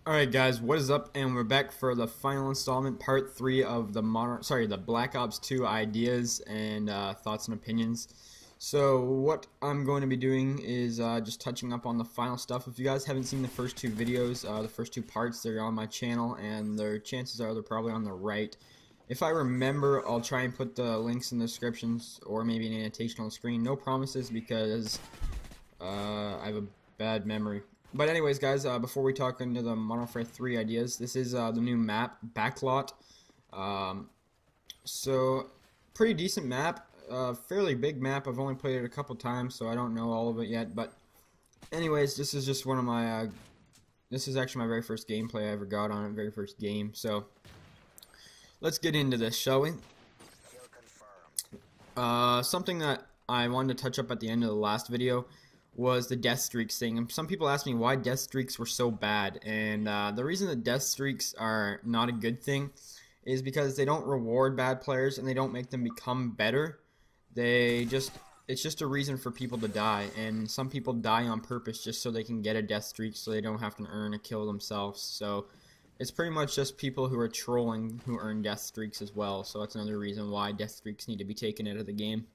Alright guys, what is up? And we're back for the final installment, part 3 of the the Black Ops 2 ideas and thoughts and opinions. So what I'm going to be doing is just touching up on the final stuff. If you guys haven't seen the first two videos, the first two parts, they're on my channel, and their chances are they're probably on the right. If I remember, I'll try and put the links in the descriptions or maybe an annotation on the screen. No promises because I have a bad memory. But anyways, guys, before we talk into the Modern Warfare 3 ideas, this is the new map, Backlot. So, pretty decent map, fairly big map. I've only played it a couple times, so I don't know all of it yet. But anyways, this is just one of my, this is actually my very first gameplay I ever got on it, very first game. So, let's get into this, shall we? Something that I wanted to touch up at the end of the last video was the death streaks thing. And some people ask me why death streaks were so bad, and the reason that death streaks are not a good thing is because they don't reward bad players and they don't make them become better. It's just a reason for people to die, and some people die on purpose just so they can get a death streak so they don't have to earn a kill themselves. So it's pretty much just people who are trolling who earn death streaks as well. So that's another reason why death streaks need to be taken out of the game.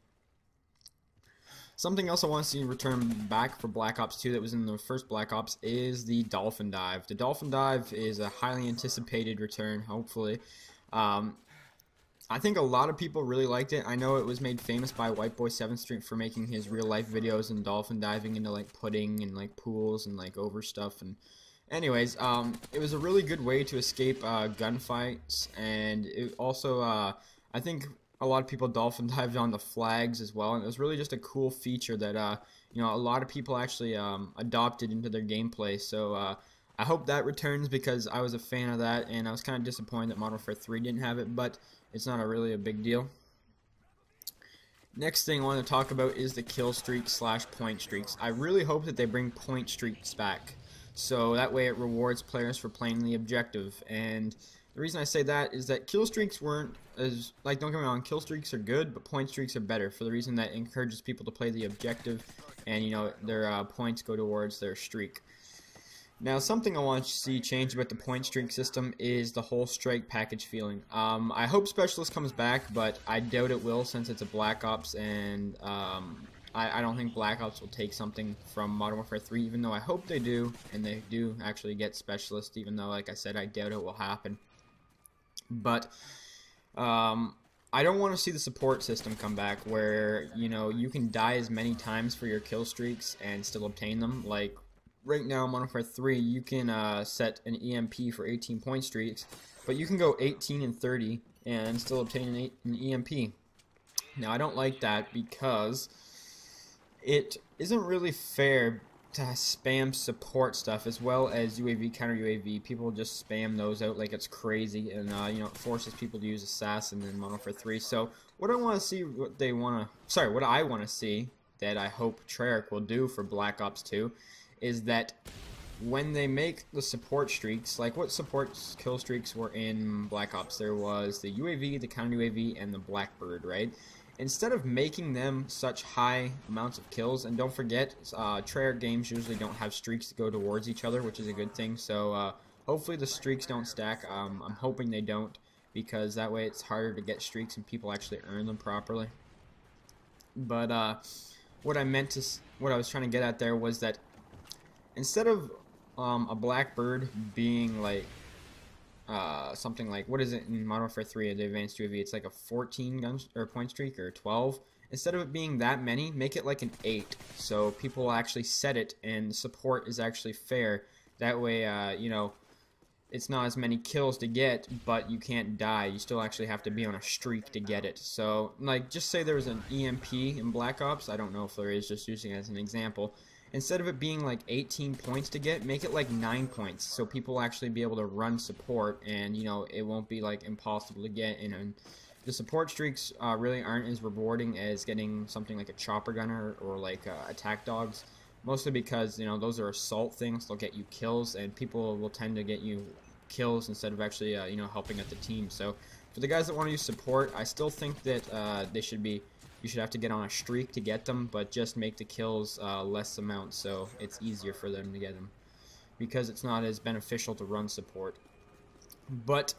Something else I want to see return back for Black Ops 2 that was in the first Black Ops is the Dolphin Dive. The Dolphin Dive is a highly anticipated return, hopefully. I think a lot of people really liked it. I know it was made famous by Whiteboy 7th Street for making his real life videos and dolphin diving into like pudding and like pools and like over stuff. And anyways, it was a really good way to escape gunfights, and it also I think a lot of people dolphin dived on the flags as well, and it was really just a cool feature that you know, a lot of people actually adopted into their gameplay. So I hope that returns because I was a fan of that, and I was kind of disappointed that Modern Warfare 3 didn't have it, but it's not really a big deal. Next thing I want to talk about is the kill streak / point streaks. I really hope that they bring point streaks back, so that way it rewards players for playing the objective. And the reason I say that is that kill streaks weren't as, like, don't get me wrong, kill streaks are good, but point streaks are better for the reason that it encourages people to play the objective, and you know, their points go towards their streak. Now, something I want to see change about the point streak system is the whole strike package feeling. I hope Specialist comes back, but I doubt it will since it's a Black Ops, and I don't think Black Ops will take something from Modern Warfare 3, even though I hope they do, and they do actually get Specialist, even though, like I said, I doubt it will happen. But I don't want to see the support system come back where, you know, you can die as many times for your kill streaks and still obtain them. Like right now in Modern Warfare 3, you can set an EMP for 18 point streaks, but you can go 18 and 30 and still obtain an EMP. Now, I don't like that because it isn't really fair to spam support stuff as well as UAV, counter UAV. People just spam those out like it's crazy, and you know, it forces people to use Assassin in Modern Warfare 3. So what I want to see, what I want to see that I hope Treyarch will do for Black Ops 2 is that when they make the support streaks, like what support kill streaks were in Black Ops, there was the UAV, the counter UAV, and the Blackbird, right? Instead of making them such high amounts of kills, and don't forget, Treyarch games usually don't have streaks to go towards each other, which is a good thing, so hopefully the streaks don't stack. I'm hoping they don't, because that way it's harder to get streaks and people actually earn them properly. But what I was trying to get at there was that instead of a Blackbird being like something like, what is it in Modern Warfare 3, the advanced UAV, it's like a 14 gun or point streak, or 12. Instead of it being that many, make it like an 8, so people will actually set it and support is actually fair. That way, you know, it's not as many kills to get, but you can't die. You still actually have to be on a streak to get it. So, like, just say there was an EMP in Black Ops. I don't know if there is, just using it as an example. Instead of it being like 18 points to get, make it like 9 points, so people will actually be able to run support, and you know, it won't be like impossible to get. And the support streaks really aren't as rewarding as getting something like a chopper gunner or like attack dogs, mostly because, you know, those are assault things. They'll get you kills, and people will tend to get you kills instead of actually you know, helping out the team. So for the guys that want to use support, I still think that you should have to get on a streak to get them, but just make the kills less amounts so it's easier for them to get them. because it's not as beneficial to run support. But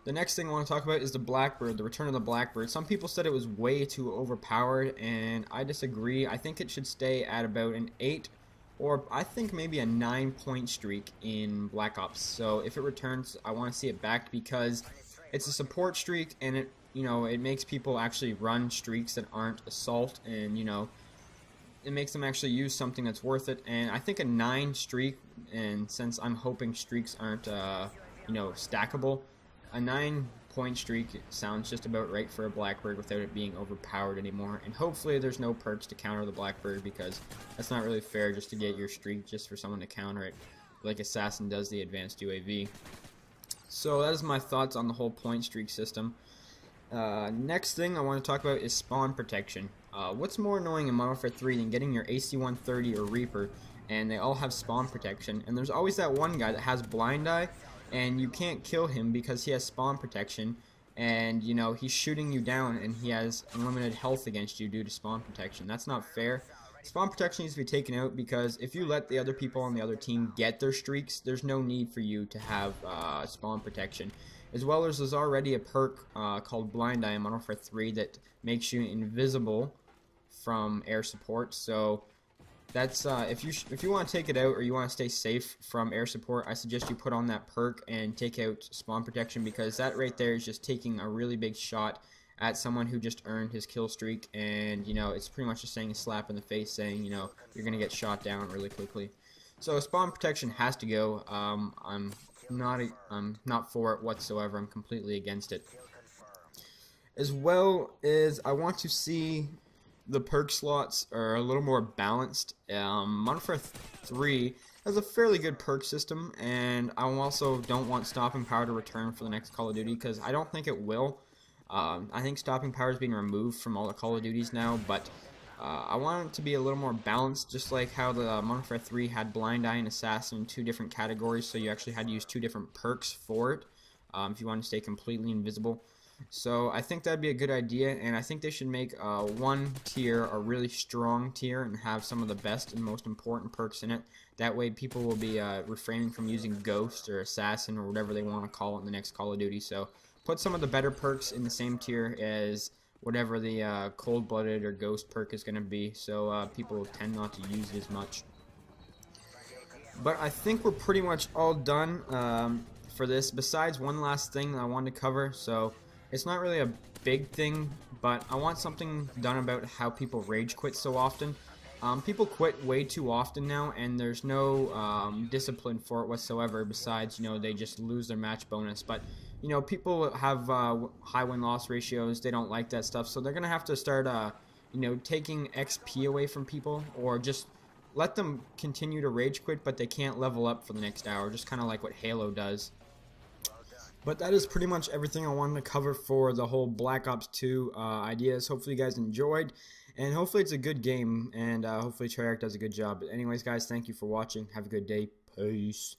the next thing I want to talk about is the Blackbird, the return of the Blackbird. Some people said it was way too overpowered, and I disagree. I think it should stay at about an 8 or I think maybe a 9-point streak in Black Ops. So if it returns, I want to see it back because it's a support streak, and it makes people actually run streaks that aren't assault, and it makes them actually use something that's worth it. And I think a 9 streak, and since I'm hoping streaks aren't stackable, a 9-point streak sounds just about right for a Blackbird without it being overpowered anymore. And hopefully there's no perks to counter the Blackbird, because that's not really fair just to get your streak just for someone to counter it, like Assassin does the advanced UAV. So that is my thoughts on the whole point streak system. Next thing I want to talk about is spawn protection. What's more annoying in Modern Warfare 3 than getting your AC-130 or Reaper, and they all have spawn protection, and there's always that one guy that has blind eye, and you can't kill him because he has spawn protection, and he's shooting you down, and he has unlimited health against you due to spawn protection. That's not fair. Spawn protection needs to be taken out, because if you let the other people on the other team get their streaks, there's no need for you to have spawn protection. As well as there's already a perk called Blind Eye in Modern Warfare 3 that makes you invisible from air support. So that's if you want to take it out, or you want to stay safe from air support, I suggest you put on that perk and take out spawn protection, because that right there is just taking a really big shot at someone who just earned his kill streak, and it's pretty much just saying a slap in the face, saying you're gonna get shot down really quickly. So spawn protection has to go. I'm not for it whatsoever. I'm completely against it. As well as I want to see the perk slots are a little more balanced. Modern Warfare 3 has a fairly good perk system, and I also don't want stopping power to return for the next Call of Duty, because I don't think it will. I think stopping power is being removed from all the Call of Duties now, but I want it to be a little more balanced, just like how the Modern Warfare 3 had Blind Eye and Assassin in 2 different categories, so you actually had to use 2 different perks for it if you want to stay completely invisible. So I think that'd be a good idea, and I think they should make one tier a really strong tier and have some of the best and most important perks in it. That way people will be refraining from using Ghost or Assassin or whatever they want to call it in the next Call of Duty. So put some of the better perks in the same tier as whatever the cold-blooded or ghost perk is going to be, so people tend not to use it as much. But I think we're pretty much all done for this, besides one last thing I wanted to cover. So it's not really a big thing, but I want something done about how people rage quit so often. People quit way too often now, and there's no discipline for it whatsoever, besides they just lose their match bonus. But people have high win-loss ratios. They don't like that stuff, so they're gonna have to start taking XP away from people, or just let them continue to rage quit, but they can't level up for the next hour, just kind of like what Halo does. But that is pretty much everything I wanted to cover for the whole Black Ops 2 ideas. Hopefully you guys enjoyed, and hopefully it's a good game, and hopefully Treyarch does a good job. But anyways, guys, thank you for watching. Have a good day. Peace.